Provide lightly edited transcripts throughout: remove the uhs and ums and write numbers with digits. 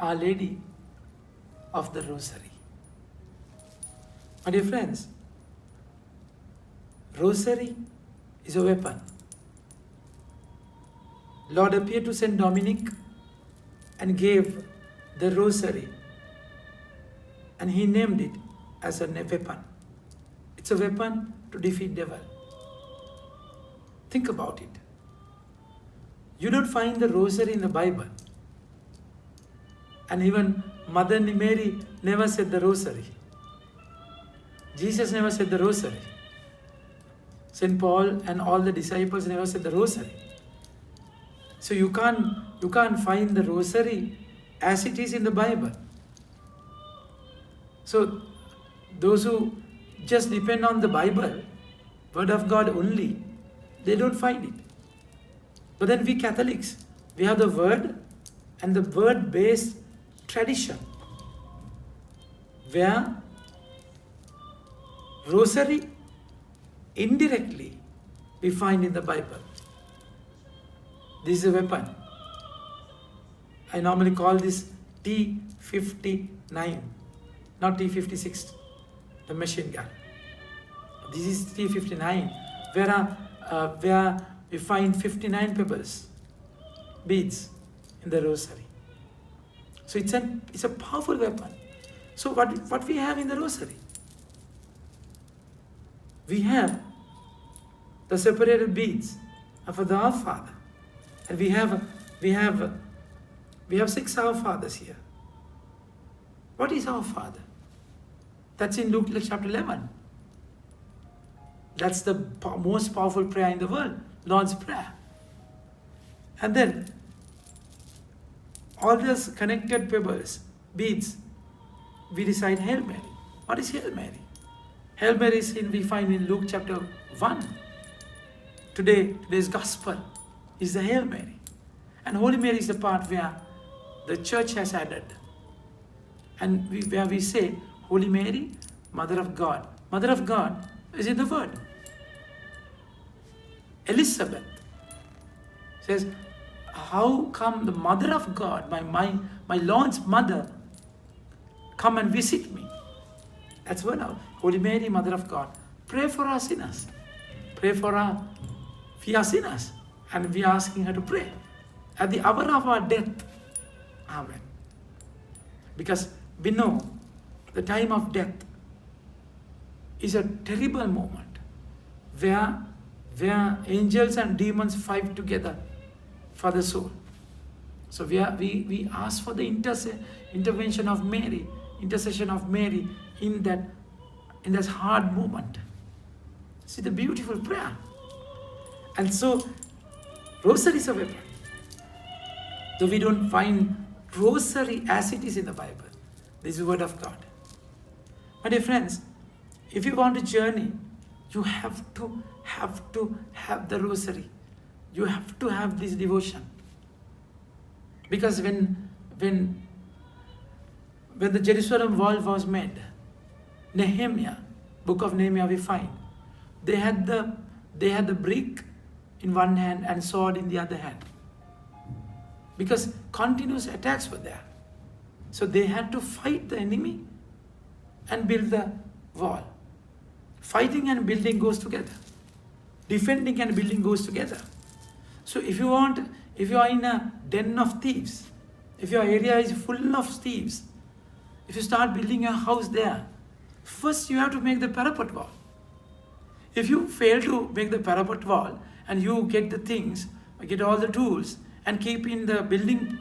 Our Lady of the Rosary. My dear friends, Rosary is a weapon. Lord appeared to Saint Dominic and gave the Rosary, and he named it as a weapon. It's a weapon to defeat devil. Think about it. You don't find the Rosary in the Bible. And even Mother Mary never said the Rosary. Jesus never said the Rosary. St. Paul and all the disciples never said the Rosary. So you can't find the Rosary as it is in the Bible. So those who just depend on the Bible, Word of God only, they don't find it. But then we Catholics, we have the Word and the Word-based tradition, where Rosary indirectly we find in the Bible. This is a weapon. I normally call this T59, not T56, the machine gun. This is T59, where we find 59 pebbles, beads in the Rosary. So it's a powerful weapon. So what we have in the Rosary? We have the separated beads of the Our Father, and we have 6 Our Fathers here. What is Our Father? That's in Luke chapter 11. That's the most powerful prayer in the world, Lord's Prayer. And then all those connected pebbles, beads, we recite Hail Mary. What is Hail Mary? Hail Mary we find in Luke chapter 1. Today's gospel is the Hail Mary. And Holy Mary is the part where the church has added. And where we say, Holy Mary, Mother of God. Mother of God is in the Word. Elizabeth says, how come the Mother of God, my Lord's mother, come and visit me? That's what now. Holy Mary, Mother of God, pray for our sinners. Pray for our, we are sinners. And we are asking her to pray. At the hour of our death. Amen. Because we know the time of death is a terrible moment where angels and demons fight together for the soul. So we ask for the intervention of Mary, intercession of Mary in that hard moment. See the beautiful prayer. And so Rosary is a weapon. Though we don't find Rosary as it is in the Bible. This is the Word of God. My dear friends, if you want to journey, you have to have the Rosary. You have to have this devotion. Because when the Jerusalem wall was made, Nehemiah, book of Nehemiah we find, they had the brick in one hand and sword in the other hand. Because continuous attacks were there. So they had to fight the enemy and build the wall. Fighting and building goes together. Defending and building goes together. So if you are in a den of thieves, if your area is full of thieves, if you start building a house there, first you have to make the parapet wall. If you fail to make the parapet wall and you get the things, get all the tools and keep in the building,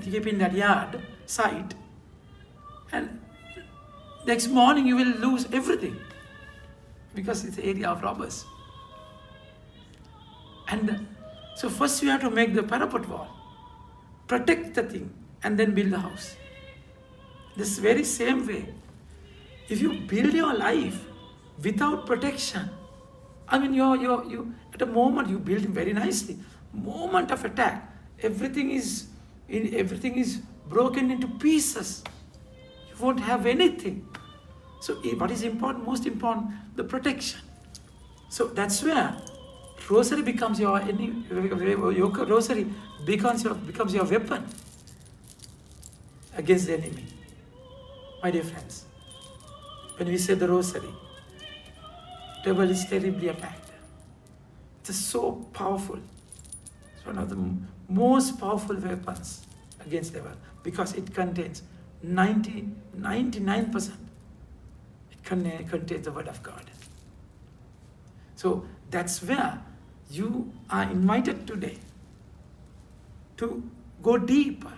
keep in that yard, site, and next morning you will lose everything because it's the area of robbers. And so first you have to make the parapet wall, protect the thing, and then build the house. This very same way, if you build your life without protection, I mean, you at a moment you build very nicely. Moment of attack, everything is broken into pieces. You won't have anything. So what is important? Most important, the protection. So that's where Rosary becomes your Rosary becomes your weapon. against the enemy. My dear friends, when we say the rosary, devil is terribly attacked. It is so powerful. It's one of the most powerful weapons against devil because it contains 99%. It contains the word of God. So that's where you are invited today to go deeper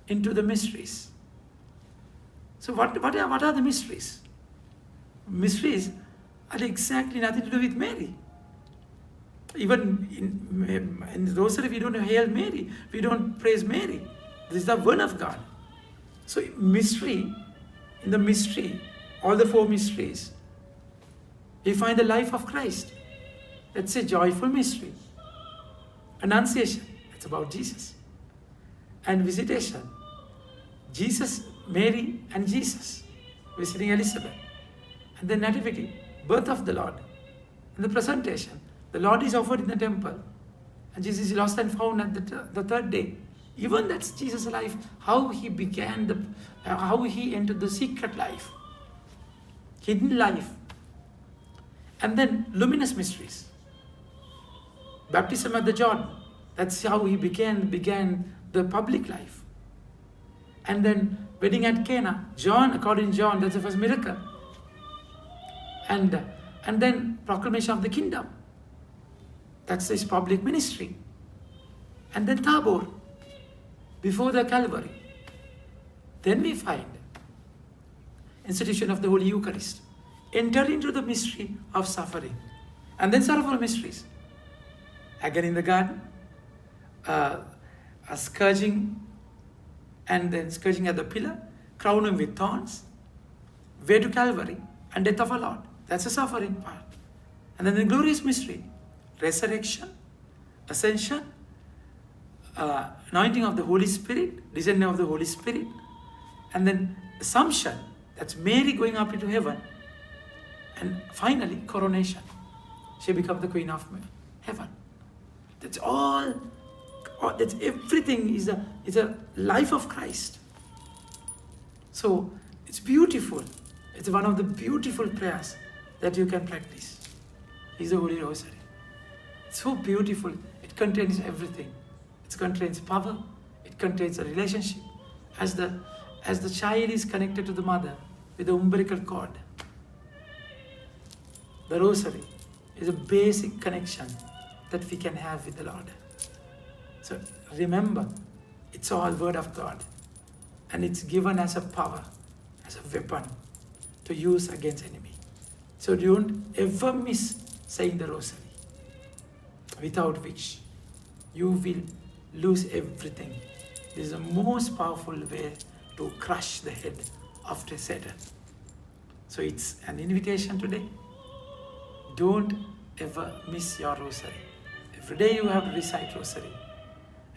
into the mysteries. So what are the mysteries? Mysteries are exactly nothing to do with Mary. Even in the Rosary, we don't hail Mary. We don't praise Mary. This is the word of God. So mystery, in the mystery, all the four mysteries, we find the life of Christ. That's a joyful mystery. Annunciation, that's about Jesus. And visitation, Jesus, Mary and Jesus visiting Elizabeth. And then nativity, birth of the Lord. And the presentation, the Lord is offered in the temple. And Jesus is lost and found at the third day. Even that's Jesus' life, how he began, how he entered the secret life, hidden life. And then luminous mysteries. Baptism at the Jordan, that's how he began the public life. And then wedding at Cana, John, according to John, that's the first miracle. And then proclamation of the kingdom. That's his public ministry. And then Tabor, before the Calvary. Then we find institution of the Holy Eucharist. Enter into the mystery of suffering. And then sorrowful mysteries. Again in the garden, a scourging, and then scourging at the pillar, crowning with thorns, way to Calvary, and death of our Lord. That's the suffering part. And then the glorious mystery, resurrection, ascension, anointing of the Holy Spirit, descending of the Holy Spirit, and then assumption, that's Mary going up into heaven, and finally coronation. She becomes the Queen of Heaven. That's all. That's everything is a life of Christ. So it's beautiful. It's one of the beautiful prayers that you can practice. Is the Holy Rosary. It's so beautiful. It contains everything. It contains power. It contains a relationship. As the child is connected to the mother with the umbilical cord, the Rosary is a basic connection that we can have with the Lord. So remember, it's all word of God, and it's given as a power, as a weapon to use against enemy. So don't ever miss saying the Rosary, without which you will lose everything. This is the most powerful way to crush the head of the Satan. So it's an invitation today. Don't ever miss your Rosary. Every day you have to recite Rosary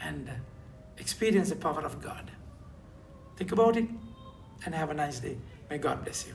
and experience the power of God. Think about it and have a nice day. May God bless you.